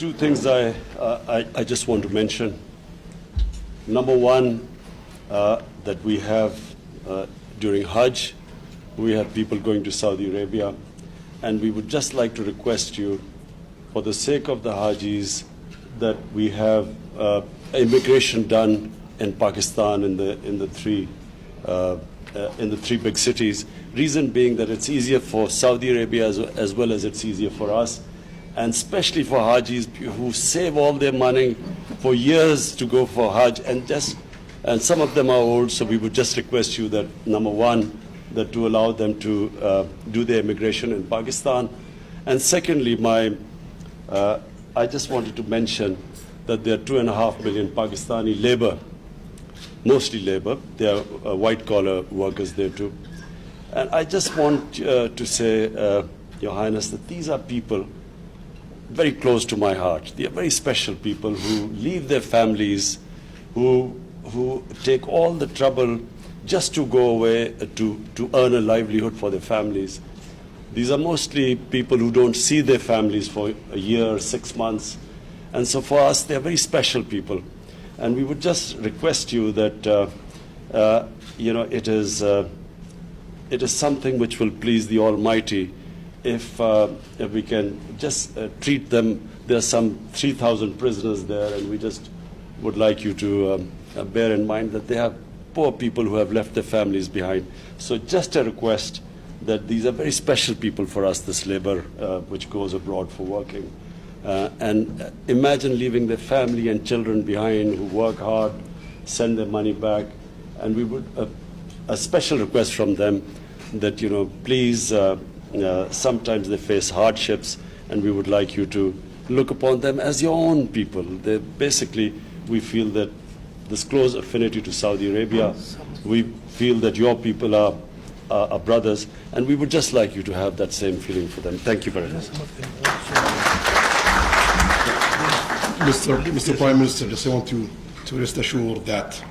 two things I just want to mention. Number one, that we have during Hajj, we have people going to Saudi Arabia, and we would just like to request you, for the sake of the Hajis, that we have immigration done in Pakistan in the three big cities. Reason being that it's easier for Saudi Arabia as well as it's easier for us, and especially for Hajis who save all their money for years to go for Hajj, and some of them are old, so we would just request you that, number one, that to allow them to do their immigration in Pakistan. And secondly, I just wanted to mention that there are 2.5 million Pakistani labor, mostly labor. There are white-collar workers there too. And I just want to say, Your Highness, that these are people very close to my heart. They are very special people who leave their families, who take all the trouble just to go away to earn a livelihood for their families. These are mostly people who don't see their families for a year, 6 months. And so for us, they're very special people. And we would just request you that, it is something which will please the Almighty if we can just treat them. There are some 3,000 prisoners there, and we just would like you to bear in mind that they have poor people who have left their families behind. So just a request that these are very special people for us, this labor which goes abroad for working. And imagine leaving their family and children behind who work hard, send their money back, and we would, a special request from them that, please, sometimes they face hardships, and we would like you to look upon them as your own people. Basically, we feel that this close affinity to Saudi Arabia, we feel that your people are brothers, and we would just like you to have that same feeling for them. Thank you very much. Mr. Prime Minister, just I want you to rest assured that